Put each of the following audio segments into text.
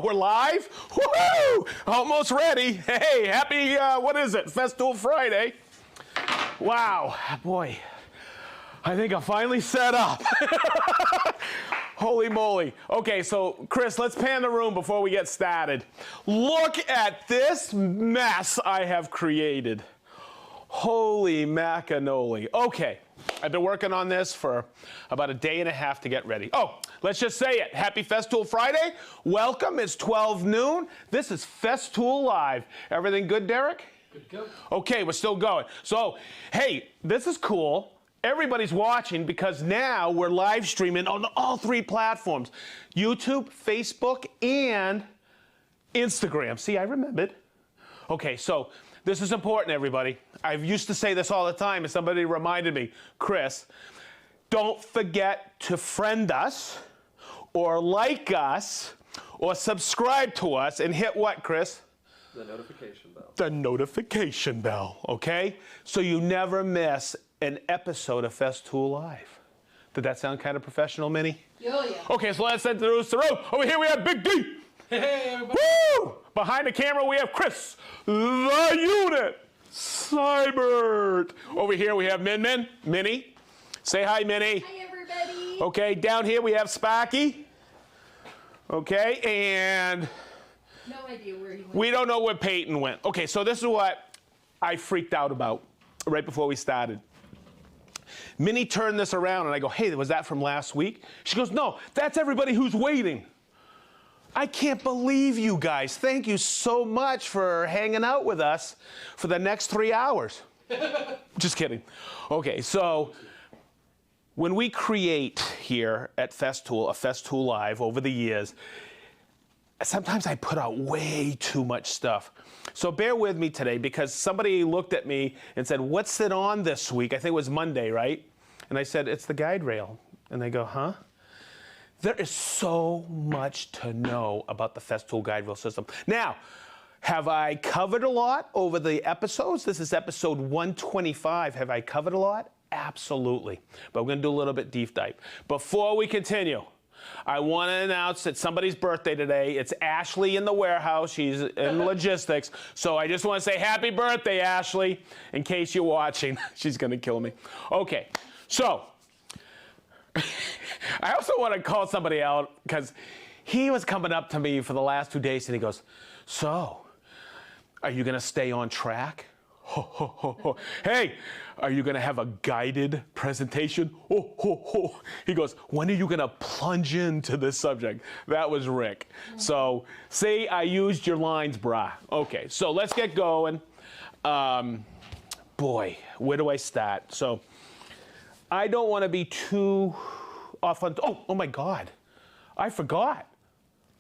We're live? Woohoo! Almost ready. Hey, happy, what is it? Festool Friday. Wow, boy. I think I'm finally set up. Holy moly. Okay, so Chris, let's pan the room before we get started. Look at this mess I have created. Holy macanoli. Okay, I've been working on this for about a day and a half to get ready. Oh, let's just say it. Happy Festool Friday. Welcome, it's 12 noon. This is Festool Live. Everything good, Derek? Good to go. Okay, we're still going. So, hey, this is cool. Everybody's watching because now we're live streaming on all three platforms. YouTube, Facebook, and Instagram. See, I remembered. Okay, so this is important, everybody. I used to say this all the time, and somebody reminded me, Chris, don't forget to friend us, or like us, or subscribe to us, and hit what, Chris? The notification bell. The notification bell, okay? So you never miss an episode of Festool Live. Did that sound kind of professional, Minnie? Oh, yeah. Okay, so let's introduce the room. Over here we have Big D. Hey, everybody. Woo! Behind the camera we have Chris, the unit, Cybert. Over here we have Minnie. Say hi, Minnie. Hi, everybody. Okay, down here we have Sparky. Okay, and No idea where he went. we don't know where Peyton went. Okay, so this is what I freaked out about right before we started. Minnie turned this around and I go, hey, was that from last week? She goes, no, that's everybody who's waiting. I can't believe you guys. Thank you so much for hanging out with us for the next 3 hours. Just kidding. Okay, so when we create here at Festool, a Festool Live over the years, sometimes I put out way too much stuff. So bear with me today because somebody looked at me and said, what's it on this week? I think it was Monday, right? And I said, it's the guide rail. And they go, huh? There is so much to know about the Festool guide rail system. Now, have I covered a lot over the episodes? This is episode 125. Have I covered a lot? Absolutely. But we're going to do a little bit deep dive. Before we continue, I want to announce it's somebody's birthday today. It's Ashley in the warehouse. She's in logistics. So I just want to say happy birthday, Ashley, in case you're watching. She's going to kill me. Okay, so I also want to call somebody out because he was coming up to me for the last 2 days and he goes, so, are you going to stay on track? Ho, ho, ho, ho. Hey, are you going to have a guided presentation? Ho, ho, ho. He goes, when are you going to plunge into this subject? That was Rick. So, see, I used your lines, brah. Okay, so let's get going. Boy, where do I start? So, I don't want to be too off on, oh my God, I forgot.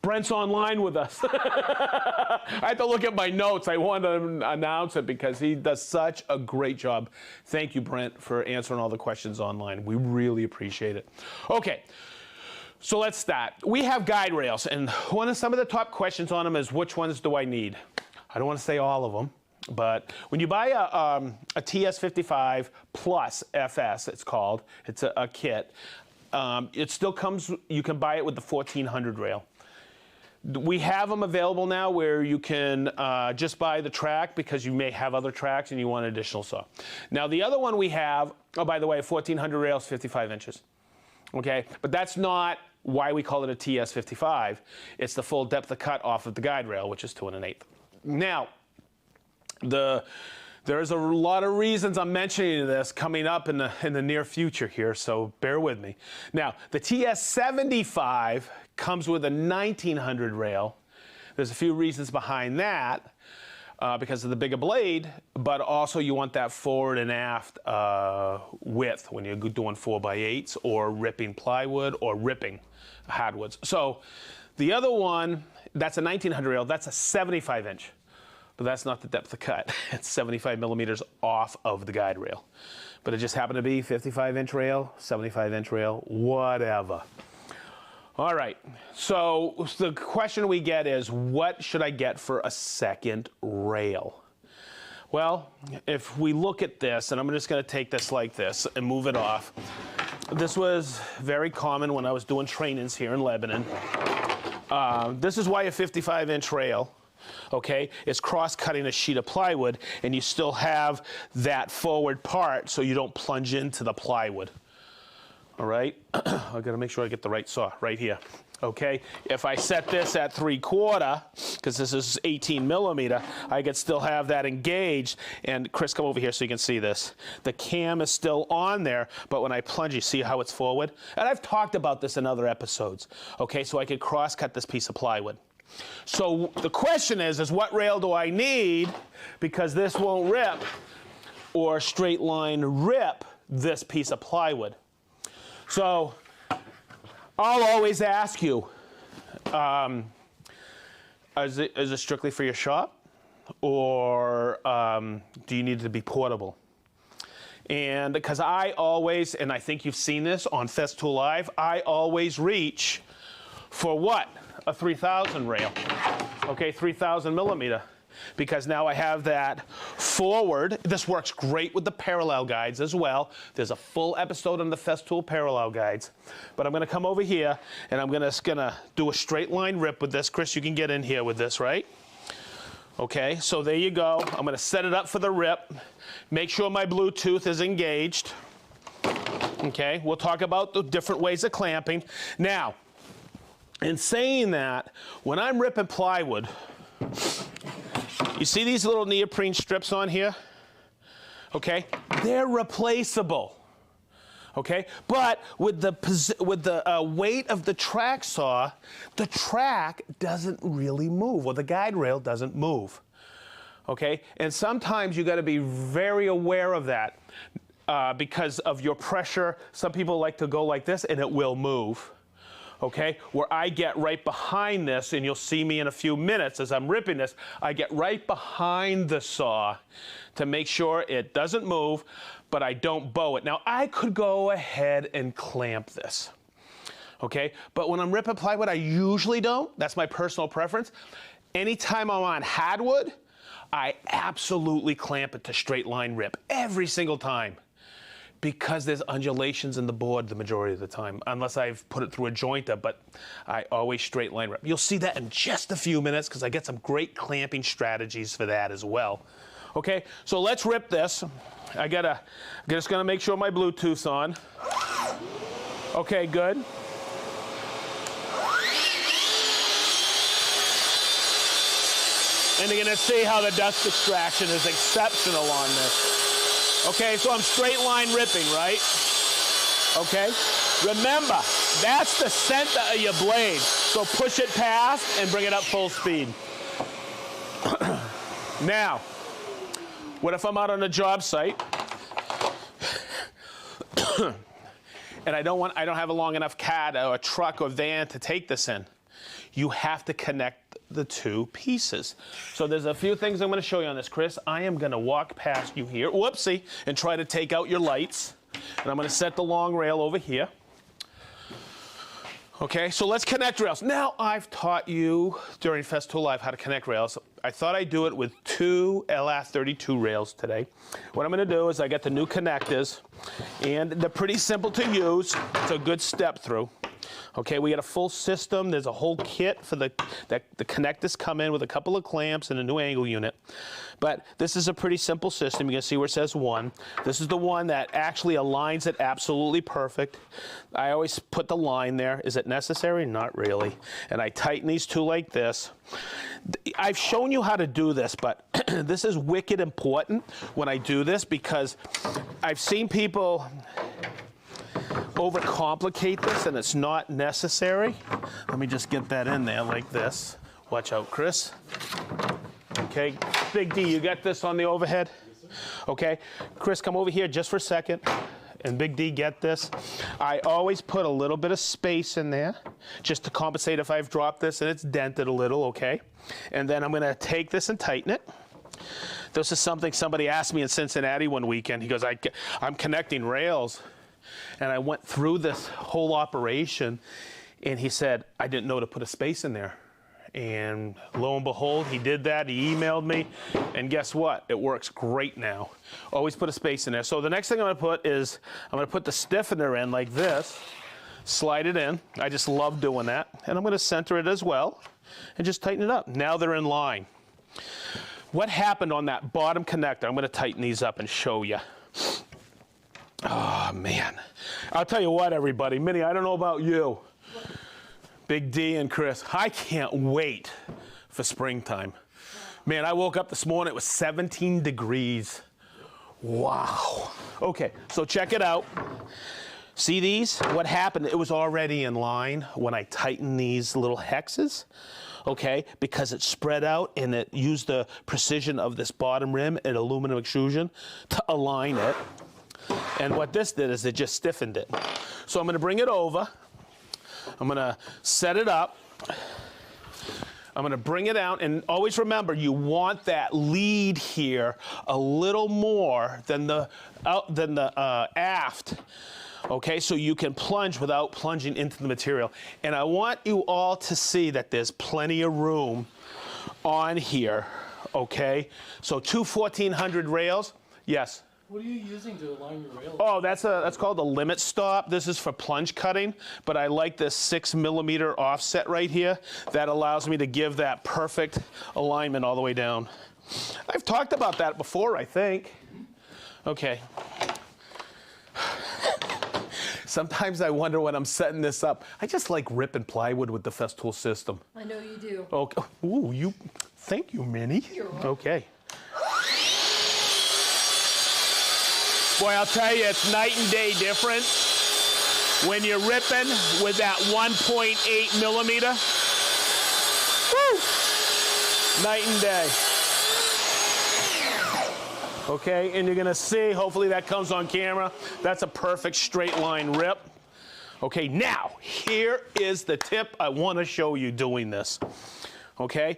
Brent's online with us. I had to look at my notes. I wanted to announce it because he does such a great job. Thank you, Brent, for answering all the questions online. We really appreciate it. Okay, so let's start. We have guide rails, and some of the top questions on them is which ones do I need? I don't want to say all of them, but when you buy a TS55 Plus FS, it's called, it's a kit, it still comes, you can buy it with the 1400 rail. We have them available now where you can just buy the track because you may have other tracks and you want additional saw. Now the other one we have, oh by the way, 1400 rails, 55 inches. Okay, but that's not why we call it a TS55. It's the full depth of cut off of the guide rail, which is 2 1/8. Now, there's a lot of reasons I'm mentioning this coming up in the near future here, so bear with me. Now, the TS75 comes with a 1900 rail. There's a few reasons behind that because of the bigger blade, but also you want that forward and aft width when you're doing 4x8s or ripping plywood or ripping hardwoods. So the other one, that's a 1900 rail, that's a 75 inch. But that's not the depth of cut. It's 75 millimeters off of the guide rail. But it just happened to be 55 inch rail, 75 inch rail, whatever. All right, so the question we get is, what should I get for a second rail? Well, if we look at this, and I'm just gonna take this like this and move it off. This was very common when I was doing trainings here in Lebanon. This is why a 55-inch rail, okay, is cross-cutting a sheet of plywood, and you still have that forward part so you don't plunge into the plywood. All right, I gotta make sure I get the right saw right here. Okay, if I set this at 3/4, because this is 18 millimeter, I could still have that engaged. And Chris, come over here so you can see this. The cam is still on there, but when I plunge, you see how it's forward? And I've talked about this in other episodes. Okay, so I could cross-cut this piece of plywood. So the question is what rail do I need? Because this won't rip, or straight line rip this piece of plywood. So I'll always ask you, is it strictly for your shop, or do you need it to be portable? And because I always, and I think you've seen this on Festool Live, I always reach for what? A 3000 rail, okay, 3000 millimeter. Because now I have that forward. This works great with the parallel guides as well. There's a full episode on the Festool parallel guides. But I'm gonna come over here and I'm gonna do a straight line rip with this. Chris, you can get in here with this, right? Okay, so there you go. I'm gonna set it up for the rip. Make sure my Bluetooth is engaged. Okay, we'll talk about the different ways of clamping. Now, in saying that, when I'm ripping plywood, you see these little neoprene strips on here? Okay, they're replaceable. Okay, but with the weight of the track saw, the track doesn't really move, or the guide rail doesn't move. Okay, and sometimes you got to be very aware of that because of your pressure. Some people like to go like this, and it will move. Okay, where I get right behind this, and you'll see me in a few minutes as I'm ripping this, I get right behind the saw to make sure it doesn't move, but I don't bow it. Now, I could go ahead and clamp this, okay? But when I'm ripping plywood, I usually don't. That's my personal preference. Anytime I'm on hardwood, I absolutely clamp it to straight line rip every single time, because there's undulations in the board the majority of the time, unless I've put it through a jointer, but I always straight line rip. You'll see that in just a few minutes because I get some great clamping strategies for that as well. Okay, so let's rip this. I'm just gonna make sure my Bluetooth's on. Okay, good. And you're gonna see how the dust extraction is exceptional on this. Okay, so I'm straight line ripping, right? Okay, remember, that's the center of your blade. So push it past and bring it up full speed. Now, what if I'm out on a job site and I don't have a long enough cab or a truck or van to take this in? You have to connect the two pieces. So there's a few things I'm going to show you on this, Chris. I am going to walk past you here, whoopsie, and try to take out your lights. And I'm going to set the long rail over here. Okay, so let's connect rails. Now, I've taught you during Festool Live how to connect rails. I thought I'd do it with 2 LR32 rails today. What I'm going to do is I got the new connectors, and they're pretty simple to use. It's a good step through. Okay, we got a full system. There's a whole kit for the connectors come in with a couple of clamps and a new angle unit. But this is a pretty simple system. You can see where it says 1. This is the one that actually aligns it absolutely perfect. I always put the line there. Is it necessary? Not really. And I tighten these two like this. I've shown you how to do this, but this is wicked important when I do this because I've seen people overcomplicate this, and it's not necessary. Let me just get that in there like this. Watch out, Chris. Okay, Big D, you got this on the overhead? Okay, Chris, come over here just for a second. And Big D, get this. I always put a little bit of space in there just to compensate if I've dropped this and it's dented a little, okay? And then I'm gonna take this and tighten it. This is something somebody asked me in Cincinnati one weekend. He goes, I'm connecting rails. And I went through this whole operation, and he said, I didn't know to put a space in there. And lo and behold, he did that. He emailed me, and guess what? It works great now. Always put a space in there. So the next thing I'm going to put is I'm going to put the stiffener in like this, slide it in. I just love doing that. And I'm going to center it as well and just tighten it up. Now they're in line. What happened on that bottom connector? I'm going to tighten these up and show you. Oh, man. I'll tell you what, everybody. Minnie, I don't know about you. Big D and Chris, I can't wait for springtime. Man, I woke up this morning, it was 17 degrees. Wow. Okay, so check it out. See these? What happened? It was already in line when I tightened these little hexes, okay? Because it spread out and it used the precision of this bottom rim and aluminum extrusion to align it. And what this did is it just stiffened it. So I'm gonna bring it over. I'm gonna set it up. I'm gonna bring it out, and always remember, you want that lead here a little more than the aft, okay? So you can plunge without plunging into the material. And I want you all to see that there's plenty of room on here, okay? So two 1400 rails, yes? What are you using to align your rail? Oh, that's called a limit stop. This is for plunge cutting, but I like this 6mm offset right here. That allows me to give that perfect alignment all the way down. I've talked about that before, I think. Okay. Sometimes I wonder when I'm setting this up. I just like ripping plywood with the Festool system. I know you do. Okay. Ooh, thank you, Minnie. You're welcome. Okay. Boy, I'll tell you, it's night and day difference when you're ripping with that 1.8mm. Woo! Night and day. Okay, and you're gonna see, hopefully that comes on camera, that's a perfect straight line rip. Okay, now, here is the tip I wanna show you doing this. Okay?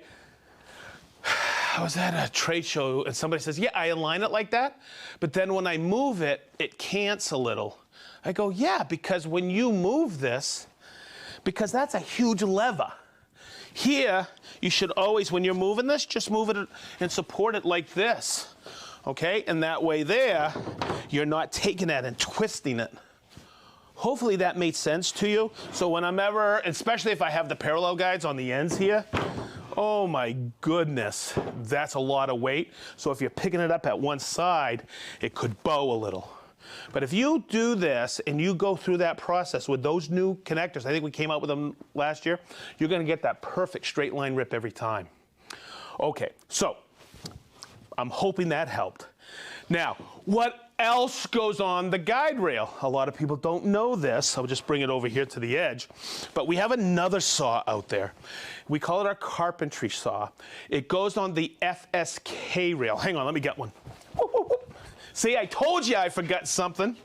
I was at a trade show and somebody says, yeah, I align it like that, but then when I move it, it cants a little. I go, yeah, because when you move this, because that's a huge lever. Here, you should always, when you're moving this, just move it and support it like this, okay? And that way there, you're not taking that and twisting it. Hopefully that made sense to you. So when I'm ever, especially if I have the parallel guides on the ends here, oh my goodness, that's a lot of weight. So if you're picking it up at one side, it could bow a little. But if you do this and you go through that process with those new connectors, I think we came out with them last year, you're gonna get that perfect straight line rip every time. Okay, so I'm hoping that helped. Now, what else goes on the guide rail? A lot of people don't know this. I'll just bring it over here to the edge. But we have another saw out there. We call it our carpentry saw. It goes on the FSK rail. Hang on, let me get one. Whoop, whoop, whoop. See, I told you I forgot something.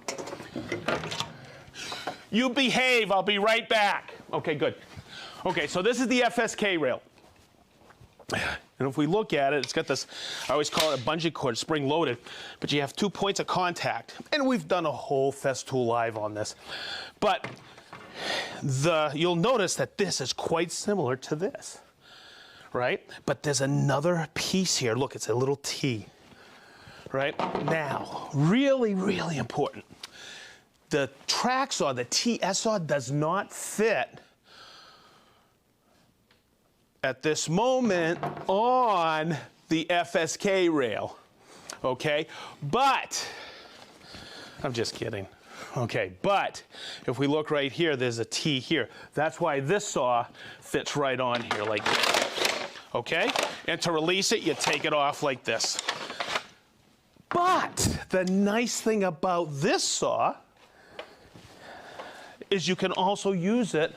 You behave, I'll be right back. Okay, good. Okay, so this is the FSK rail. And if we look at it, it's got this, I always call it a bungee cord, spring loaded, but you have 2 points of contact. And we've done a whole Festool live on this. But you'll notice that this is quite similar to this, right? But there's another piece here. Look, it's a little T, right? Now, really, really important. The track saw, the TS saw, does not fit at this moment on the FSK rail, okay? But, I'm just kidding. Okay, but if we look right here, there's a T here. That's why this saw fits right on here like this, okay? And to release it, you take it off like this. But the nice thing about this saw is you can also use it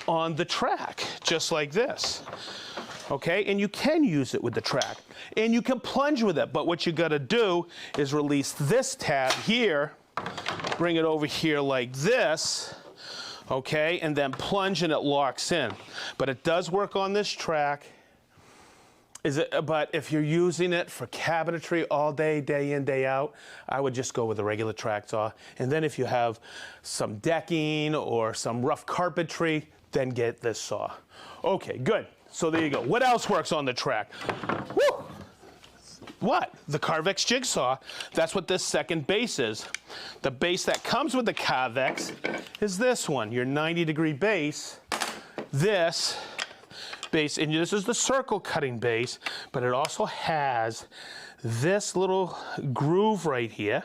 on the track, just like this, okay? And you can use it with the track, and you can plunge with it, but what you gotta do is release this tab here, bring it over here like this, okay? And then plunge and it locks in. But it does work on this track. But if you're using it for cabinetry all day, day in, day out, I would just go with a regular track saw. And then if you have some decking or some rough carpentry, then get this saw. Okay, good. So there you go. What else works on the track? Woo! what? The Carvex jigsaw. That's what this second base is. The base that comes with the Carvex is this one, your 90-degree base. This base, and this is the circle cutting base, but it also has this little groove right here.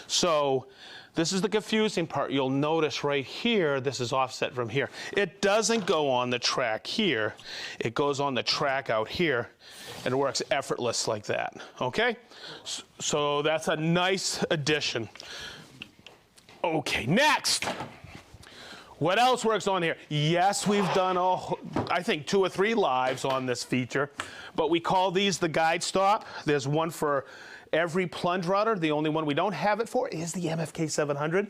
So this is the confusing part. You'll notice right here, this is offset from here. It doesn't go on the track here. It goes on the track out here, and it works effortless like that, okay? So that's a nice addition. Okay, next. What else works on here? Yes, we've done, I think, 2 or 3 lives on this feature, but we call these the guide stop. There's one for every plunge router. The only one we don't have it for is the MFK 700.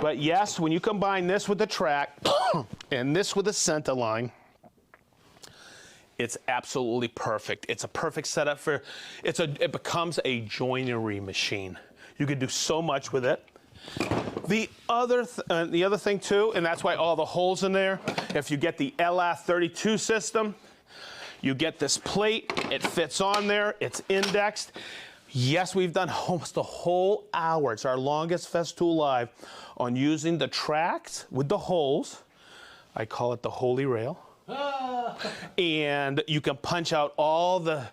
But yes, when you combine this with the track and this with the center line, it's absolutely perfect. It's a perfect setup for, it becomes a joinery machine. You can do so much with it. The other thing too, and that's why all the holes in there, if you get the LR32 system, you get this plate, it fits on there, it's indexed. Yes, we've done almost a whole hour. It's our longest Festool live on using the tracks with the holes. I call it the Holy Rail. And you can punch out all the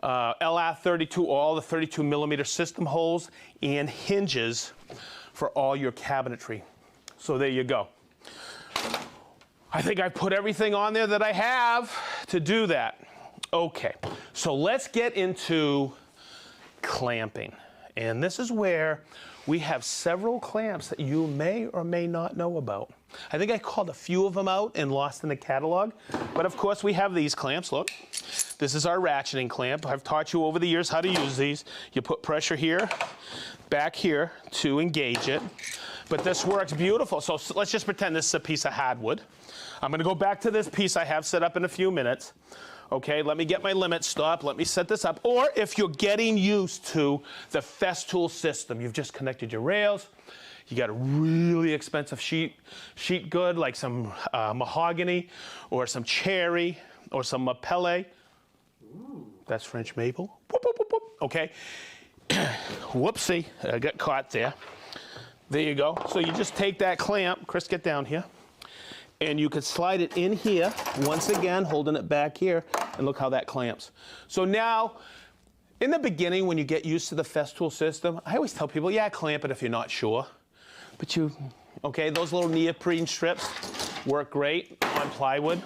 LR32, all the 32 millimeter system holes and hinges for all your cabinetry. So there you go. I think I put everything on there that I have to do that. Okay, so let's get into clamping. And this is where we have several clamps that you may or may not know about. I think I called a few of them out and lost in the catalog, but of course we have these clamps. Look, this is our ratcheting clamp. I've taught you over the years how to use these. You put pressure here, back here to engage it, but this works beautiful. So let's just pretend this is a piece of hardwood. I'm gonna go back to this piece I have set up in a few minutes. Okay, let me get my limit stop, let me set this up. Or if you're getting used to the Festool system, you've just connected your rails, you got a really expensive sheet good, like some mahogany, or some cherry, or some Mapele. That's French maple. Whoop, whoop, whoop, whoop. Okay, whoopsie, I got caught there. There you go. So you just take that clamp, Chris, get down here, and you could slide it in here, once again, holding it back here, and look how that clamps. So now, in the beginning, when you get used to the Festool system, I always tell people, yeah, clamp it if you're not sure. But okay, those little neoprene strips work great on plywood.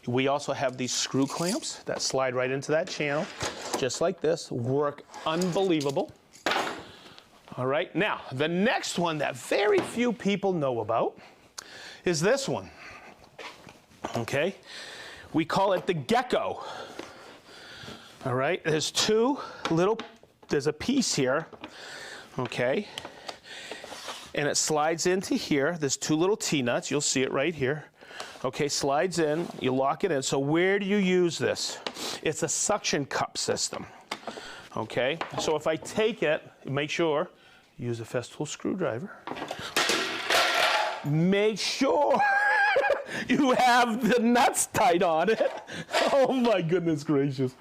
We also have these screw clamps that slide right into that channel, just like this, work unbelievable. All right, now, the next one that very few people know about is this one, okay? We call it the gecko. All right, there's a piece here, okay? And it slides into here. There's 2 little T-nuts, you'll see it right here. Okay, slides in, you lock it in. So where do you use this? It's a suction cup system, okay? So if I take it, make sure, use a Festool screwdriver. Make sure you have the nuts tight on it. Oh my goodness gracious.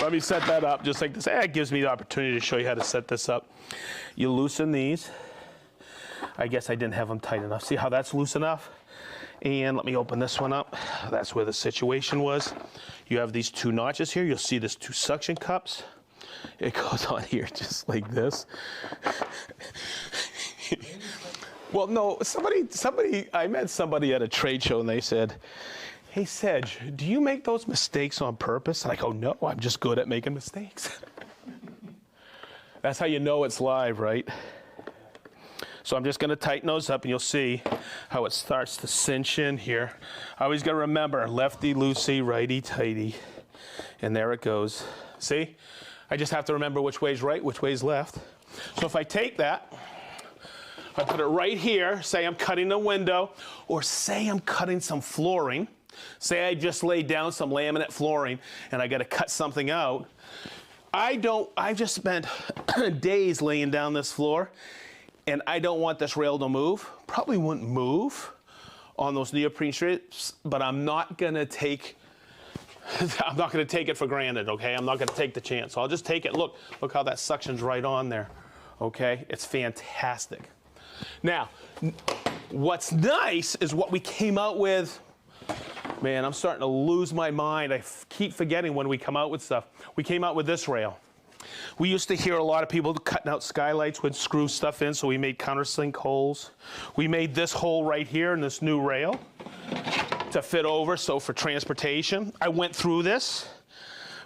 Let me set that up just like this. It gives me the opportunity to show you how to set this up. You loosen these. I guess I didn't have them tight enough. See how that's loose enough? And let me open this one up. That's where the situation was. You have these 2 notches here. You'll see there's 2 suction cups. It goes on here just like this. Well, no, I met somebody at a trade show and they said, hey, Sedge, do you make those mistakes on purpose? And I go, no, I'm just good at making mistakes. That's how you know it's live, right? So I'm just gonna tighten those up and you'll see how it starts to cinch in here. I always gotta remember, lefty loosey, righty tighty. And there it goes. See? I just have to remember which way's right, which way's left. So if I take that, I put it right here, say I'm cutting a window, or say I'm cutting some flooring. Say I just laid down some laminate flooring and I gotta cut something out. I just spent days laying down this floor and I don't want this rail to move. Probably wouldn't move on those neoprene strips, but I'm not gonna take I'm not going to take it for granted, okay? I'm not going to take the chance. So I'll just take it. Look how that suction's right on there, okay? It's fantastic. Now, what's nice is what we came out with. Man, I'm starting to lose my mind. I keep forgetting when we come out with stuff. We came out with this rail. We used to hear a lot of people cutting out skylights would screw stuff in, so we made countersink holes. We made this hole right here in this new rail to fit over, so for transportation. I went through this,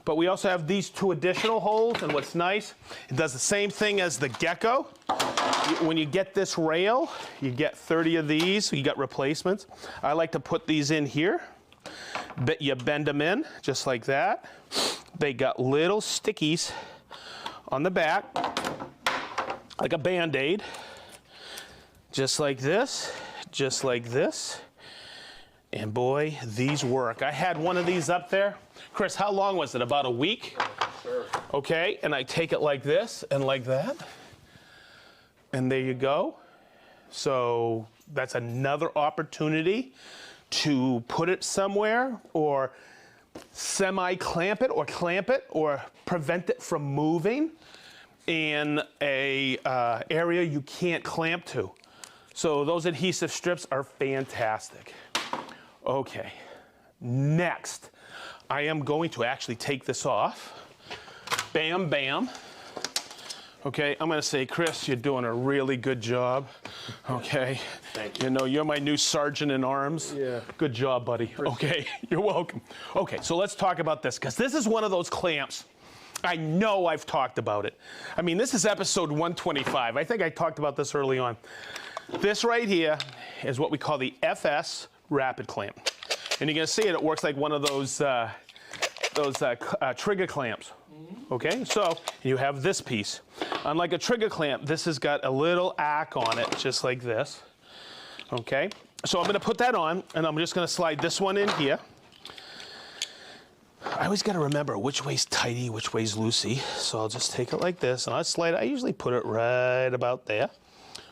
but we also have these 2 additional holes, and what's nice, it does the same thing as the Gecko. When you get this rail, you get 30 of these, so you got replacements. I like to put these in here. You bend them in, just like that. They got little stickies on the back, like a Band-Aid. Just like this, just like this. And boy, these work. I had one of these up there. Chris, how long was it? About a week? Sure. Okay, and I take it like this and like that. And there you go. So that's another opportunity to put it somewhere or semi-clamp it or prevent it from moving in a area you can't clamp to. So those adhesive strips are fantastic. Okay, next, I am going to actually take this off. Bam, bam. Okay, I'm gonna say, Chris, you're doing a really good job. Okay. Thank you. You know, you're my new sergeant in arms. Yeah. Good job, buddy. Okay, you're welcome. Okay, so let's talk about this, because this is one of those clamps. I know I've talked about it. I mean, this is episode 125. I think I talked about this early on. This right here is what we call the FS Rapid Clamp. And you're gonna see it works like one of those trigger clamps. Okay, so you have this piece. Unlike a trigger clamp, this has got a little ack on it, just like this. Okay, so I'm gonna put that on, and I'm just gonna slide this one in here. I always gotta remember which way's tighty, which way's loosey. So I'll just take it like this, and I'll slide it. I usually put it right about there.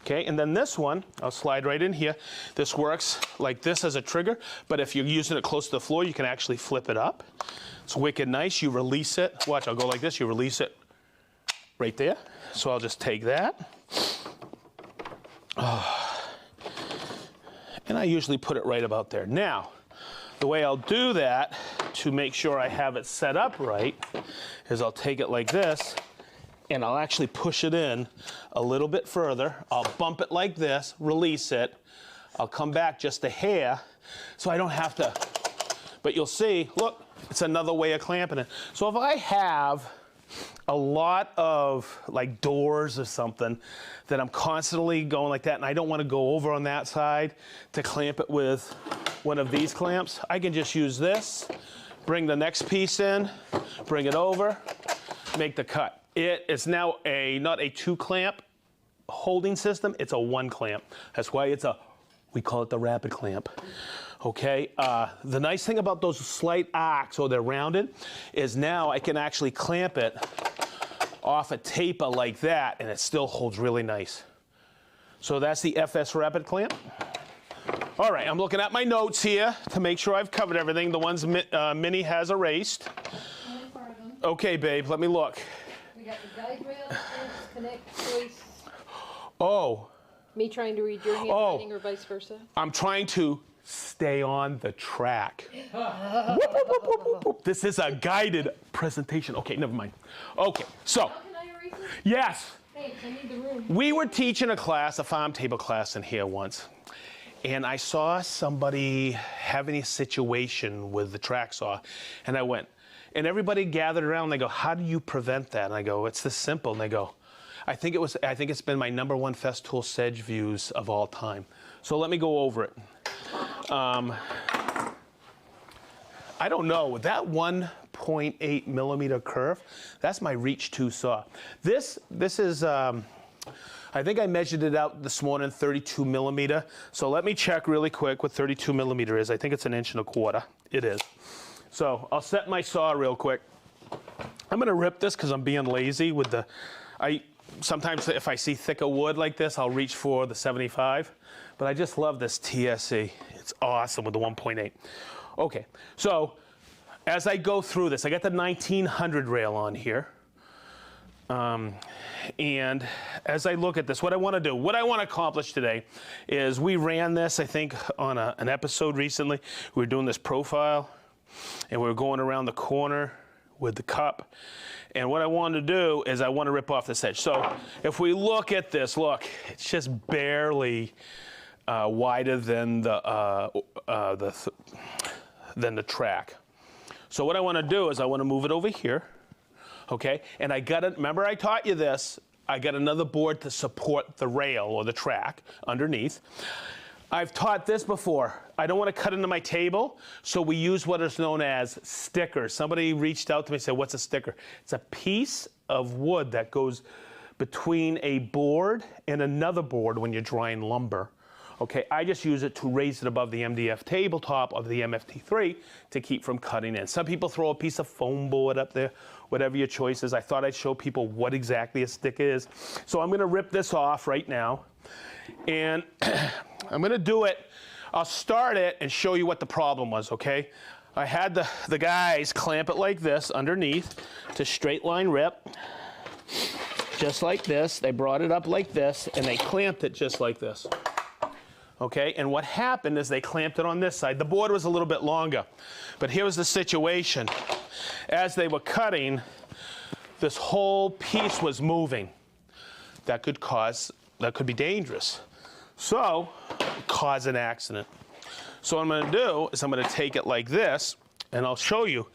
Okay, and then this one, I'll slide right in here. This works like this as a trigger, but if you're using it close to the floor, you can actually flip it up. It's wicked nice. You release it. Watch, I'll go like this. You release it right there. So I'll just take that. And I usually put it right about there. Now, the way I'll do that to make sure I have it set up right is I'll take it like this, and I'll actually push it in a little bit further. I'll bump it like this, release it. I'll come back just a hair so I don't have to, but you'll see, look, it's another way of clamping it. So if I have a lot of like doors or something that I'm constantly going like that, and I don't want to go over on that side to clamp it with one of these clamps, I can just use this, bring the next piece in, bring it over, make the cut. It is now not a 2-clamp holding system, it's a 1-clamp. That's why we call it the rapid clamp. Okay, the nice thing about those slight arcs, so they're rounded, is now I can actually clamp it off a taper like that, and it still holds really nice. So that's the FS Rapid Clamp. All right, I'm looking at my notes here to make sure I've covered everything, the ones Minnie has erased. Okay, babe, let me look. We got the guide rail, connect, choice. Oh. Me trying to read your handwriting or vice versa? I'm trying to stay on the track. Whoop, whoop, whoop, whoop, whoop, whoop. This is a guided presentation. Okay, never mind. Okay, so. How can I erase it? Yes. Thanks, I need the room. We were teaching a class, a farm table class in here once, and I saw somebody having a situation with the track saw, and I went, and everybody gathered around, and they go, how do you prevent that? And I go, it's this simple. And they go, I think it's been my #1 Festool Sedge views of all time. So let me go over it. I don't know, that 1.8 millimeter curve, that's my Reach 2 saw. This is, I think I measured it out this morning, 32 millimeter. So let me check really quick what 32 millimeter is. I think it's 1.25 inches. It is. So I'll set my saw real quick. I'm gonna rip this because I'm being lazy with the, sometimes if I see thicker wood like this, I'll reach for the 75. But I just love this TSC. It's awesome with the 1.8. Okay, so as I go through this, I got the 1900 rail on here. And as I look at this, what I want to accomplish today is we ran this, I think, on an episode recently. We were doing this profile, and we were going around the corner with the cup. And what I want to do is I want to rip off this edge. So if we look at this, look, it's just barely wider than the track. So what I want to do is I want to move it over here. Okay, and I got it, remember I taught you this, I got another board to support the rail or the track underneath. I've taught this before. I don't want to cut into my table, so we use what is known as stickers. Somebody reached out to me and said, what's a sticker? It's a piece of wood that goes between a board and another board when you're drying lumber. Okay, I just use it to raise it above the MDF tabletop of the MFT3 to keep from cutting in. Some people throw a piece of foam board up there, whatever your choice is. I thought I'd show people what exactly a stick is. So I'm gonna rip this off right now. And I'm gonna do it, I'll start it and show you what the problem was, okay? I had the guys clamp it like this underneath to straight line rip, just like this. They brought it up like this and they clamped it just like this. Okay, and what happened is they clamped it on this side. The board was a little bit longer, but here was the situation. As they were cutting, this whole piece was moving. That could be dangerous. So, cause an accident. So what I'm gonna do is I'm gonna take it like this, and I'll show you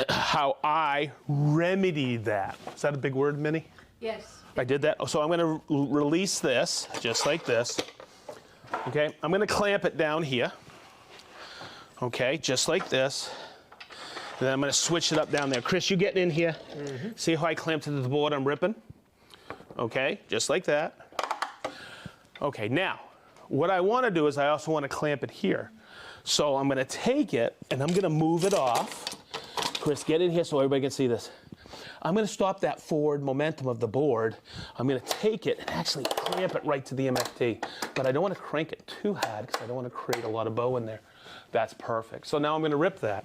how I remedied that. Is that a big word, Minnie? Yes. I did that. So I'm gonna release this, just like this. Okay, I'm gonna clamp it down here. Okay, just like this. And then I'm gonna switch it up down there. Chris, you getting in here? Mm-hmm. See how I clamped it to the board I'm ripping? Okay, just like that. Okay, now, what I wanna do is I also wanna clamp it here. So I'm gonna take it and I'm gonna move it off. Chris, get in here so everybody can see this. I'm gonna stop that forward momentum of the board. I'm gonna take it and actually clamp it right to the MFT. But I don't wanna crank it too hard because I don't wanna create a lot of bow in there. That's perfect. So now I'm gonna rip that.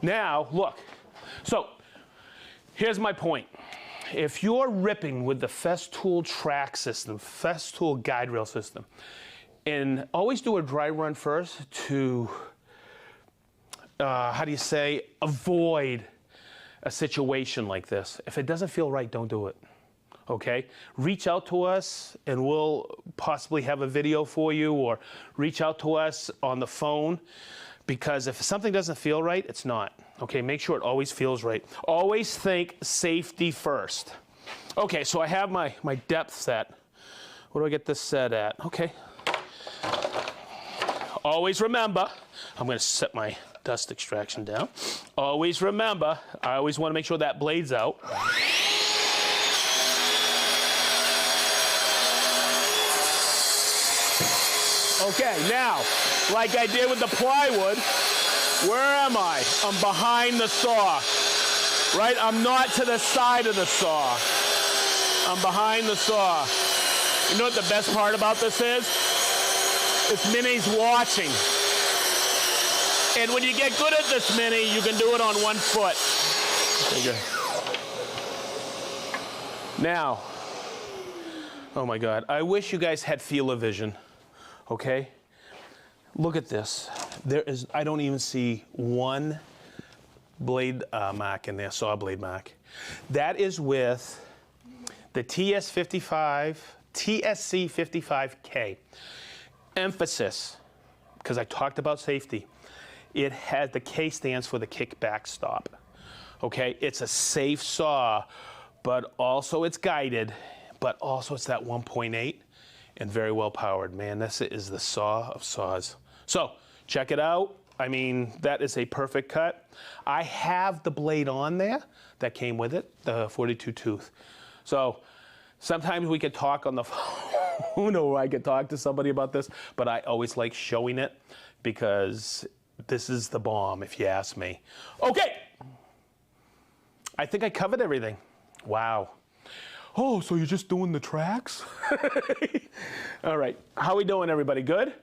Now, look. So, here's my point. If you're ripping with the Festool track system, Festool guide rail system, and always do a dry run first to, avoid a situation like this. If it doesn't feel right, don't do it, okay? Reach out to us and we'll possibly have a video for you, or reach out to us on the phone, because if something doesn't feel right, it's not, okay? Make sure it always feels right. Always think safety first. Okay, so I have my depth set. What do I get this set at? Okay. Always remember, I'm gonna set my dust extraction down. Always remember, I always want to make sure that blade's out. Okay, now, like I did with the plywood, where am I? I'm behind the saw, right? I'm not to the side of the saw. I'm behind the saw. You know what the best part about this is? It's Minnie's watching. And when you get good at this, Minnie, you can do it on one foot. Okay. Now, oh my God, I wish you guys had field of vision, okay? Look at this. I don't even see one blade mark in there, saw blade mark. That is with the TSC55K. Emphasis, because I talked about safety. It has, the K stands for the kickback stop. Okay, it's a safe saw, but also it's guided, but also it's that 1.8 and very well powered. Man, this is the saw of saws. So check it out. I mean, that is a perfect cut. I have the blade on there that came with it, the 42 tooth. So sometimes we could talk on the phone or I could talk to somebody about this, but I always like showing it because this is the bomb, if you ask me. Okay, I think I covered everything. Wow. Oh, so you're just doing the tracks? All right, how we doing, everybody? Good?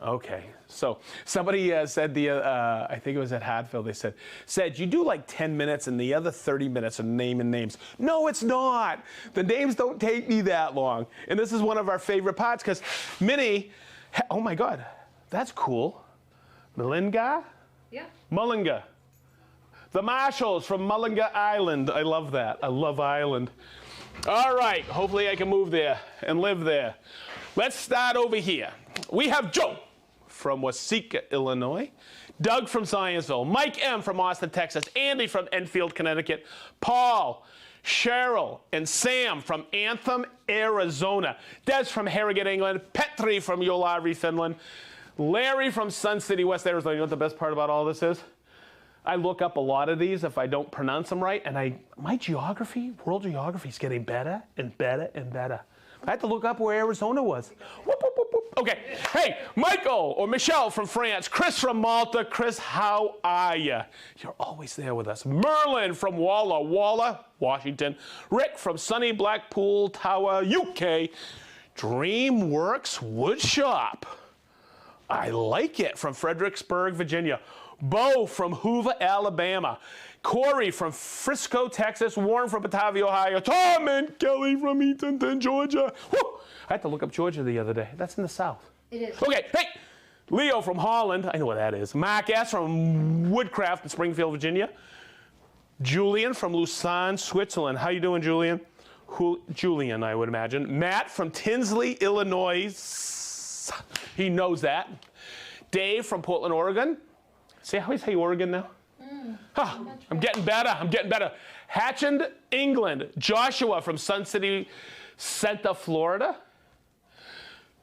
Okay, so somebody said I think it was at Hatfield, they said, you do like 10 minutes and the other 30 minutes are naming names. No, it's not. The names don't take me that long. And this is one of our favorite parts because Minnie, oh my God, that's cool. Mullingar? Yeah. Mullingar. The Marshalls from Mullingar Island. I love that. I love Ireland. All right, hopefully I can move there and live there. Let's start over here. We have Joe from Waseca, Illinois, Doug from Scienceville, Mike M. from Austin, Texas, Andy from Enfield, Connecticut, Paul, Cheryl, and Sam from Anthem, Arizona, Des from Harrogate, England, Petri from Jolari, Finland, Larry from Sun City, West Arizona. You know what the best part about all this is? I look up a lot of these if I don't pronounce them right, and my geography, world geography, is getting better and better and better. I had to look up where Arizona was. Whoop, whoop, whoop, whoop. Okay, hey, Michael or Michelle from France, Chris from Malta. Chris, how are you? You're always there with us. Merlin from Walla, Washington. Rick from sunny Blackpool Tower, UK. Dreamworks Woodshop. I like it, from Fredericksburg, Virginia. Bo from Hoover, Alabama. Corey from Frisco, Texas. Warren from Batavia, Ohio. Tom and Kelly from Eatonton, Georgia. Woo! I had to look up Georgia the other day. That's in the South. It is. Okay, hey! Leo from Holland. I know what that is. Mark S. from Woodcraft in Springfield, Virginia. Julian from Lausanne, Switzerland. How you doing, Julian? Julian, I would imagine. Matt from Tinsley, Illinois. He knows that. Dave from Portland, Oregon. See how I say Oregon now? I'm getting better. I'm getting better. Hatchend, England. Joshua from Sun City, Center, Florida.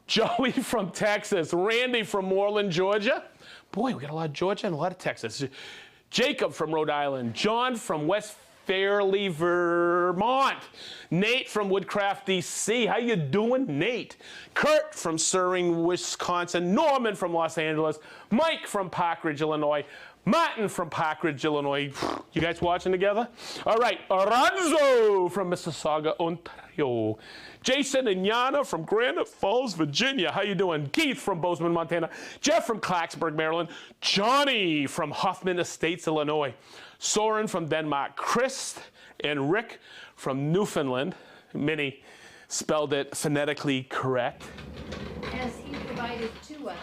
Joey from Texas. Randy from Moreland, Georgia. Boy, we got a lot of Georgia and a lot of Texas. Jacob from Rhode Island. John from West Fairleigh, Vermont. Nate from Woodcraft, DC. How you doing, Nate? Kurt from Suring, Wisconsin. Norman from Los Angeles. Mike from Park Ridge, Illinois. Martin from Park Ridge, Illinois. You guys watching together? All right. Aranzo from Mississauga, Ontario. Jason and Yana from Granite Falls, Virginia. How you doing? Keith from Bozeman, Montana. Jeff from Clarksburg, Maryland. Johnny from Hoffman Estates, Illinois. Soren from Denmark. Chris and Rick from Newfoundland. Minnie spelled it phonetically correct. As he provided to us.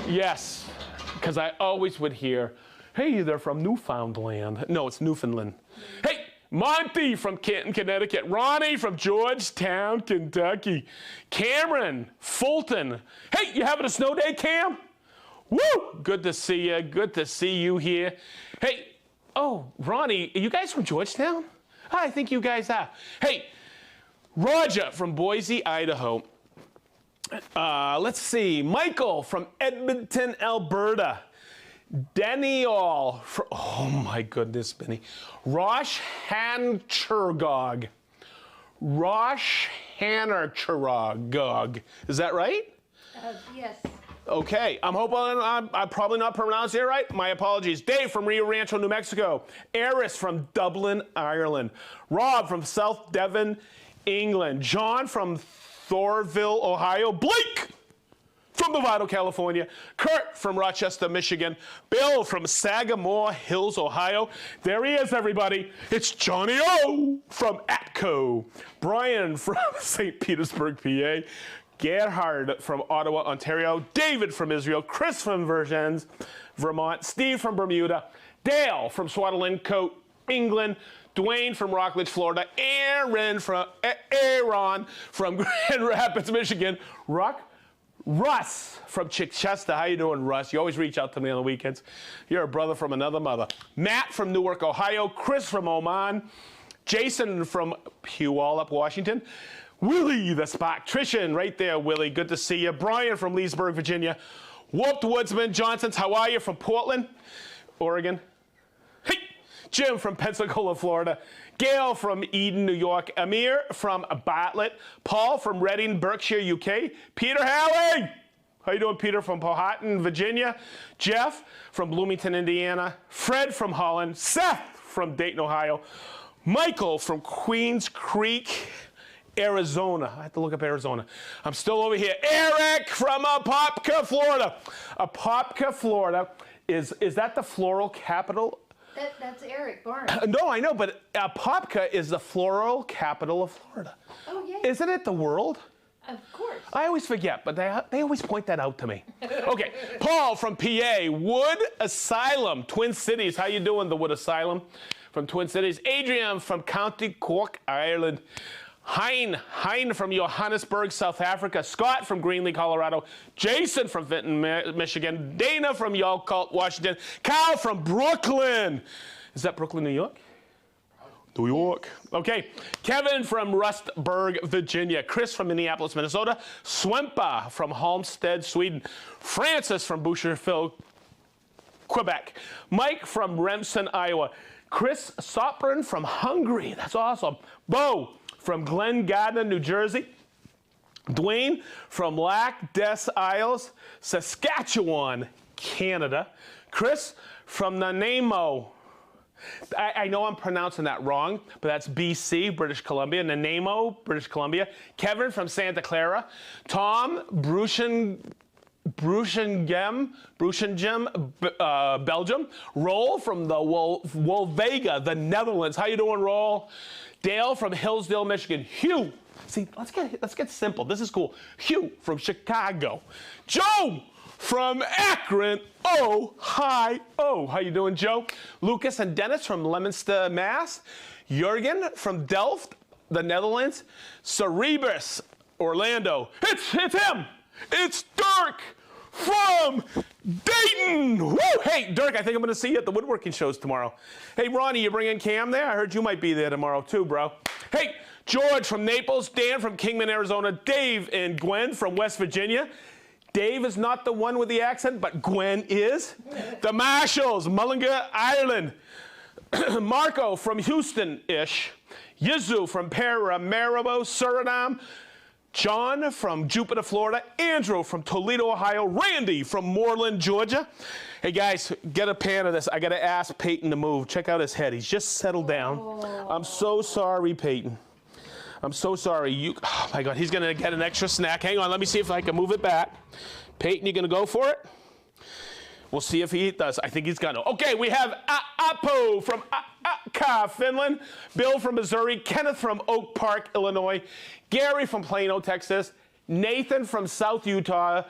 Yes, because I always would hear, hey, they're from Newfoundland. No, it's Newfoundland. Hey, Monty from Canton, Connecticut. Ronnie from Georgetown, Kentucky. Cameron, Fulton. Hey, you having a snow day, Cam? Woo! Good to see you. Good to see you here. Hey, oh, Ronnie, are you guys from Georgetown? I think you guys are. Hey, Roger from Boise, Idaho. Let's see. Michael from Edmonton, Alberta. Daniel from, oh my goodness, Benny. Rosh Hanchergog. Rosh Hanchergog. Is that right? Yes. Okay, I'm hoping I'm probably not pronouncing it right. My apologies. Dave from Rio Rancho, New Mexico. Eris from Dublin, Ireland. Rob from South Devon, England. John from Thorville, Ohio. Blake from Novato, California. Kurt from Rochester, Michigan. Bill from Sagamore Hills, Ohio. There he is, everybody. It's Johnny O from Atco. Brian from St. Petersburg, PA. Gerhard from Ottawa, Ontario. David from Israel. Chris from Vergennes, Vermont. Steve from Bermuda. Dale from Swaddling-Cote, England. Dwayne from Rockledge, Florida. Aaron from Grand Rapids, Michigan. Russ from Chichester. How you doing, Russ? You always reach out to me on the weekends. You're a brother from another mother. Matt from Newark, Ohio. Chris from Oman. Jason from Puyallup, Washington. Willie the Sparktrician, right there, Willie. Good to see you. Brian from Leesburg, Virginia. Whooped Woodsman Johnson's. How are you? From Portland, Oregon. Hey, Jim from Pensacola, Florida. Gail from Eden, New York. Amir from Bartlett. Paul from Reading, Berkshire, UK. Peter Halley. How you doing, Peter? From Powhatan, Virginia. Jeff from Bloomington, Indiana. Fred from Holland. Seth from Dayton, Ohio. Michael from Queens Creek, Arizona. I have to look up Arizona. I'm still over here. Eric from Apopka, Florida. Apopka, Florida. Is that the floral capital? That's Eric Barnes. No, I know, but Apopka is the floral capital of Florida. Oh, yeah. Isn't it the world? Of course. I always forget, but they always point that out to me. Okay, Paul from PA, Wood Asylum, Twin Cities. How you doing, the Wood Asylum from Twin Cities? Adrian from County Cork, Ireland. Hein from Johannesburg, South Africa. Scott from Greenlee, Colorado. Jason from Vinton, Michigan. Dana from Yakult, Washington. Kyle from Brooklyn. Is that Brooklyn, New York? New York. Okay. Kevin from Rustburg, Virginia. Chris from Minneapolis, Minnesota. Swempa from Halmstad, Sweden. Francis from Boucherville, Quebec. Mike from Remsen, Iowa. Chris Sopran from Hungary. That's awesome. Bo from Glen Gardner, New Jersey. Dwayne from Lac des Isles, Saskatchewan, Canada. Chris from Nanaimo. I know I'm pronouncing that wrong, but that's BC, British Columbia. Nanaimo, British Columbia. Kevin from Santa Clara. Tom Bruchengem, Belgium. Roll from the Wolvega, the Netherlands. How you doing, Roll? Dale from Hillsdale, Michigan. Hugh. See, let's get simple. This is cool. Hugh from Chicago. Joe from Akron, Ohio. How you doing, Joe? Lucas and Dennis from Leominster, Mass. Jurgen from Delft, the Netherlands. Cerebus, Orlando. It's him. It's Dirk from Dayton. Woo! Hey, Dirk, I think I'm going to see you at the woodworking shows tomorrow. Hey, Ronnie, you bringing Cam there? I heard you might be there tomorrow too, bro. Hey, George from Naples. Dan from Kingman, Arizona. Dave and Gwen from West Virginia. Dave is not the one with the accent, but Gwen is. The Marshalls, Mullingar, Ireland. Marco from Houston-ish. Yizu from Paramaribo, Suriname. John from Jupiter, Florida. Andrew from Toledo, Ohio. Randy from Moreland, Georgia. Hey guys, get a pan of this. I gotta ask Peyton to move. Check out his head. He's just settled down. I'm so sorry, Peyton. I'm so sorry. Oh my God, he's gonna get an extra snack. Hang on, let me see if I can move it back. Peyton, you gonna go for it? We'll see if he does. I think he's gonna. Okay, we have Apo from Akka, Finland. Bill from Missouri. Kenneth from Oak Park, Illinois. Gary from Plano, Texas. Nathan from South Utah.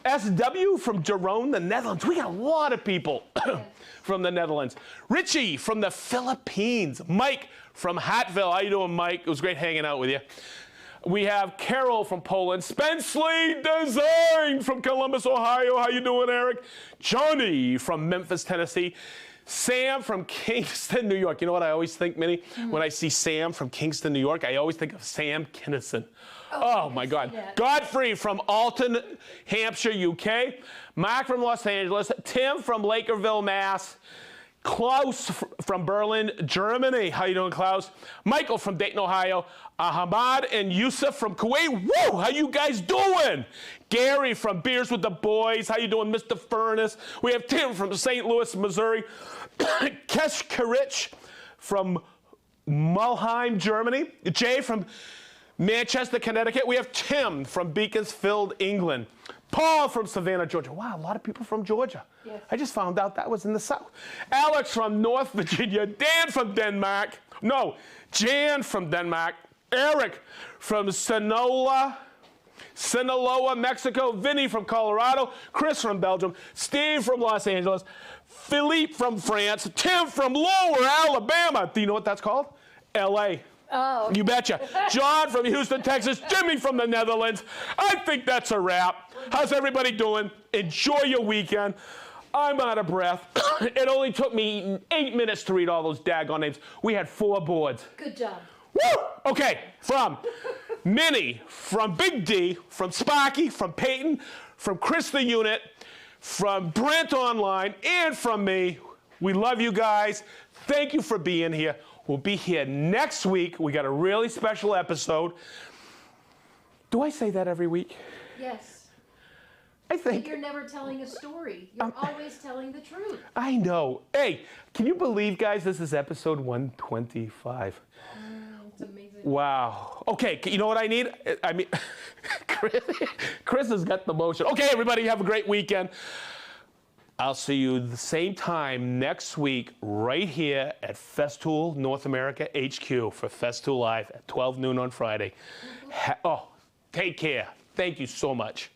SW from Jerome, the Netherlands. We got a lot of people from the Netherlands. Richie from the Philippines. Mike from Hatville. How you doing, Mike? It was great hanging out with you. We have Carol from Poland. Spensley Design from Columbus, Ohio. How you doing, Eric? Johnny from Memphis, Tennessee. Sam from Kingston, New York. You know what I always think, Minnie? When I see Sam from Kingston, New York, I always think of Sam Kinison. Oh my God. Godfrey from Alton, Hampshire, UK. Mark from Los Angeles. Tim from Lakerville, Mass. Klaus from Berlin, Germany. How you doing, Klaus? Michael from Dayton, Ohio. Ahmad and Yusuf from Kuwait. Woo! How you guys doing? Gary from Beers with the Boys. How you doing, Mr. Furnace? We have Tim from St. Louis, Missouri. Kesh Karich from Mulheim, Germany. Jay from Manchester, Connecticut. We have Tim from Beaconsfield, England. Paul from Savannah, Georgia. Wow, a lot of people from Georgia. Yes. I just found out that was in the South. Alex from North Virginia. Dan from Denmark. No, Jan from Denmark. Eric from Sinaloa, Mexico. Vinny from Colorado. Chris from Belgium. Steve from Los Angeles. Philippe from France. Tim from Lower Alabama. Do you know what that's called? L.A. Oh. You betcha. John from Houston, Texas. Jimmy from the Netherlands. I think that's a wrap. How's everybody doing? Enjoy your weekend. I'm out of breath. It only took me 8 minutes to read all those daggone names. We had 4 boards. Good job. Woo! Okay, from Minnie, from Big D, from Sparky, from Peyton, from Chris the Unit, from Brent Online, and from me. We love you guys. Thank you for being here. We'll be here next week. We got a really special episode. Do I say that every week? Yes. I think. But you're never telling a story. You're always telling the truth. I know. Hey, can you believe, guys, this is episode 125? It's amazing. Wow. Okay, you know what I need? I mean, Chris has got the motion. Okay, everybody, have a great weekend. I'll see you the same time next week right here at Festool North America HQ for Festool Live at 12 noon on Friday. Oh, take care. Thank you so much.